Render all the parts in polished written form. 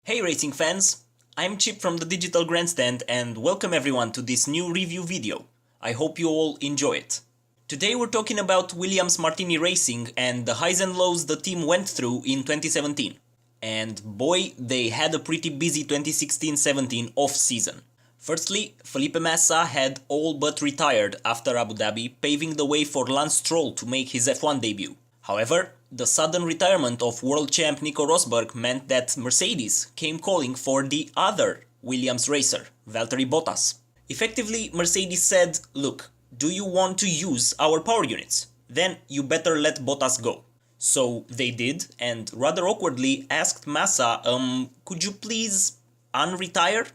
Hey racing fans! I'm Chip from the Digital Grandstand and welcome everyone to this new review video. I hope you all enjoy it. Today we're talking about Williams Martini Racing and the highs and lows the team went through in 2017. And boy, they had a pretty busy 2016-17 off-season. Firstly, Felipe Massa had all but retired after Abu Dhabi, paving the way for Lance Stroll to make his F1 debut. However, the sudden retirement of world champ Nico Rosberg meant that Mercedes came calling for the other Williams racer, Valtteri Bottas. Effectively, Mercedes said, look, do you want to use our power units? Then you better let Bottas go. So they did, and rather awkwardly asked Massa, could you please unretire?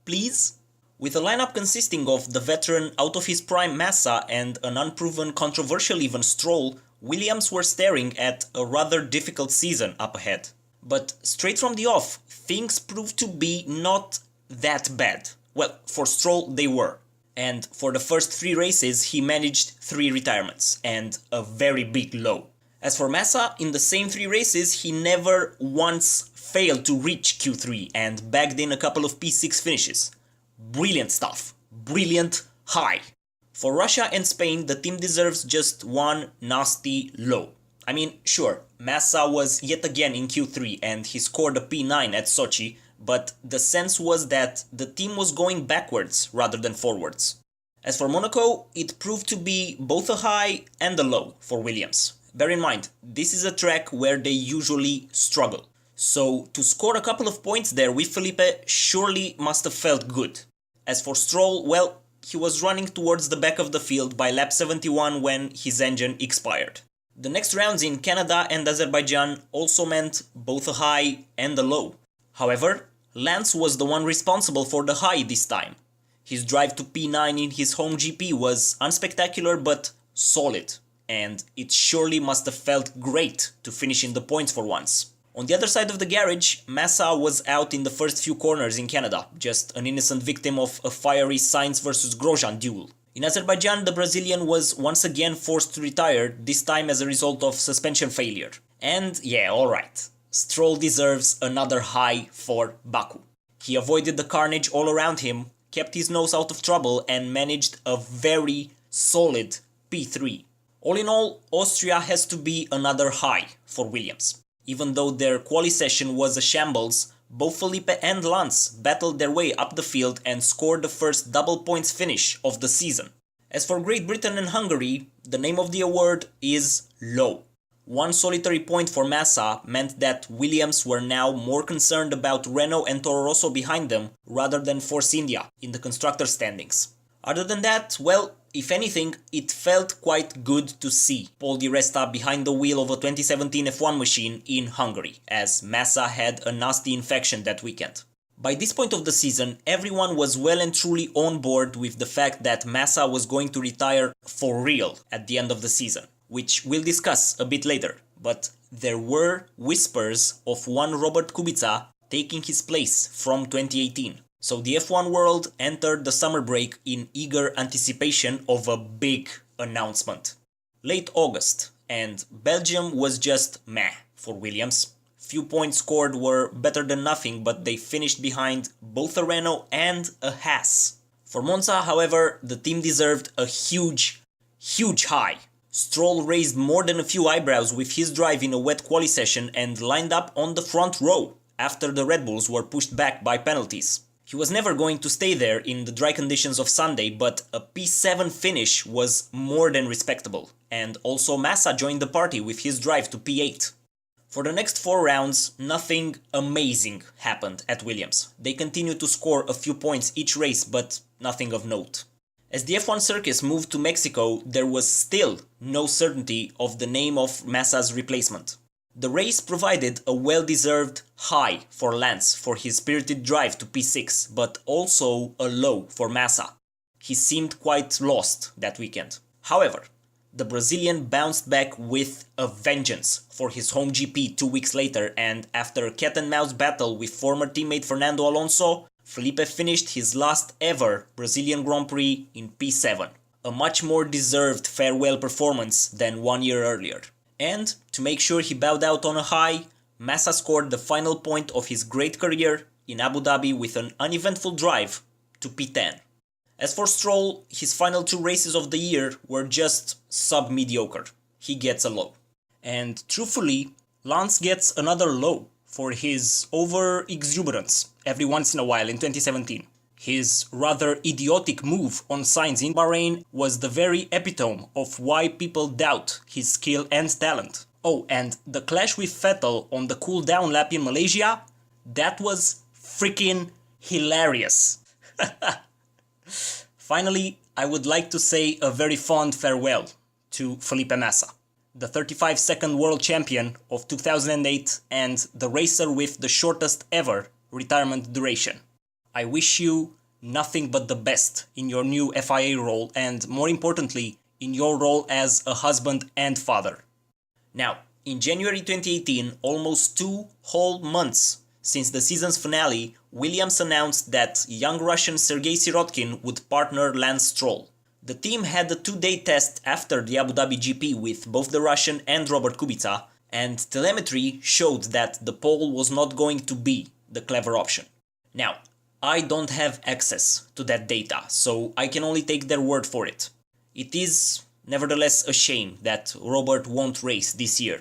Please? With a lineup consisting of the veteran out of his prime Massa and an unproven controversial even Stroll, Williams were staring at a rather difficult season up ahead. But straight from the off, things proved to be not that bad. Well, for Stroll they were. And for the first 3 races he managed 3 retirements and a very big low. As for Massa, in the same 3 races he never once failed to reach Q3 and bagged in a couple of P6 finishes. Brilliant stuff. Brilliant high. For Russia and Spain, the team deserves just one nasty low. I mean, sure, Massa was yet again in Q3 and he scored a P9 at Sochi, but the sense was that the team was going backwards rather than forwards. As for Monaco, it proved to be both a high and a low for Williams. Bear in mind, this is a track where they usually struggle. So to score a couple of points there with Felipe surely must have felt good. As for Stroll, well, he was running towards the back of the field by lap 71 when his engine expired. The next rounds in Canada and Azerbaijan also meant both a high and a low. However, Lance was the one responsible for the high this time. His drive to P9 in his home GP was unspectacular but solid, and it surely must have felt great to finish in the points for once. On the other side of the garage, Massa was out in the first few corners in Canada, just an innocent victim of a fiery Sainz vs Grosjean duel. In Azerbaijan, the Brazilian was once again forced to retire, this time as a result of suspension failure. And yeah, alright, Stroll deserves another high for Baku. He avoided the carnage all around him, kept his nose out of trouble and managed a very solid P3. All in all, Austria has to be another high for Williams. Even though their quali session was a shambles, both Felipe and Lance battled their way up the field and scored the first double points finish of the season. As for Great Britain and Hungary, the name of the award is low. One solitary point for Massa meant that Williams were now more concerned about Renault and Toro Rosso behind them rather than Force India in the constructor standings. Other than that, well, if anything, it felt quite good to see Paul Di Resta behind the wheel of a 2017 F1 machine in Hungary, as Massa had a nasty infection that weekend. By this point of the season, everyone was well and truly on board with the fact that Massa was going to retire for real at the end of the season, which we'll discuss a bit later, but there were whispers of one Robert Kubica taking his place from 2018. So the F1 world entered the summer break in eager anticipation of a big announcement. Late August, and Belgium was just meh for Williams. Few points scored were better than nothing, but they finished behind both a Renault and a Haas. For Monza, however, the team deserved a huge high. Stroll raised more than a few eyebrows with his drive in a wet quali session and lined up on the front row after the Red Bulls were pushed back by penalties. He was never going to stay there in the dry conditions of Sunday, but a P7 finish was more than respectable, and also Massa joined the party with his drive to P8. For the next 4 rounds, nothing amazing happened at Williams. They continued to score a few points each race, but nothing of note. As the F1 circus moved to Mexico, there was still no certainty of the name of Massa's replacement. The race provided a well-deserved high for Lance for his spirited drive to P6, but also a low for Massa. He seemed quite lost that weekend. However, the Brazilian bounced back with a vengeance for his home GP 2 weeks later, and after a cat-and-mouse battle with former teammate Fernando Alonso, Felipe finished his last ever Brazilian Grand Prix in P7. A much more deserved farewell performance than 1 year earlier. And, to make sure he bowed out on a high, Massa scored the final point of his great career in Abu Dhabi with an uneventful drive to P10. As for Stroll, his final 2 races of the year were just sub-mediocre. He gets a low. And truthfully, Lance gets another low for his over-exuberance every once in a while in 2017. His rather idiotic move on Sainz in Bahrain was the very epitome of why people doubt his skill and talent. Oh, and the clash with Vettel on the cool-down lap in Malaysia, that was freaking hilarious. Finally, I would like to say a very fond farewell to Felipe Massa, the 35-second world champion of 2008 and the racer with the shortest ever retirement duration. I wish you nothing but the best in your new FIA role and, more importantly, in your role as a husband and father. Now, in January 2018, almost 2 whole months since the season's finale, Williams announced that young Russian Sergei Sirotkin would partner Lance Stroll. The team had a 2-day test after the Abu Dhabi GP with both the Russian and Robert Kubica, and telemetry showed that the pole was not going to be the clever option. Now, I don't have access to that data, so I can only take their word for it. It is nevertheless a shame that Robert won't race this year.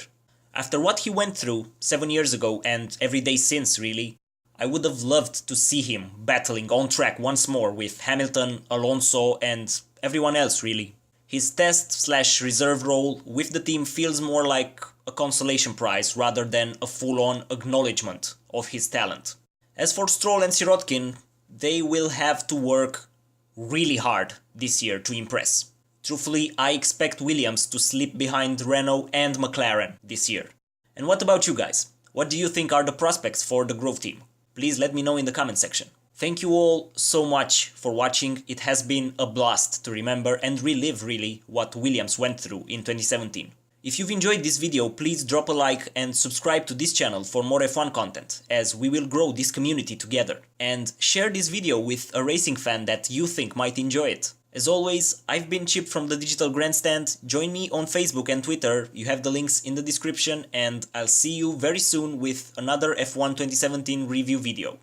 After what he went through 7 years ago and every day since really, I would have loved to see him battling on track once more with Hamilton, Alonso and everyone else really. His test/reserve role with the team feels more like a consolation prize rather than a full-on acknowledgement of his talent. As for Stroll and Sirotkin, they will have to work really hard this year to impress. Truthfully, I expect Williams to slip behind Renault and McLaren this year. And what about you guys? What do you think are the prospects for the Grove team? Please let me know in the comment section. Thank you all so much for watching. It has been a blast to remember and relive really what Williams went through in 2017. If you've enjoyed this video, please drop a like and subscribe to this channel for more F1 content, as we will grow this community together. And share this video with a racing fan that you think might enjoy it. As always, I've been Chip from the Digital Grandstand. Join me on Facebook and Twitter, you have the links in the description, and I'll see you very soon with another F1 2017 review video.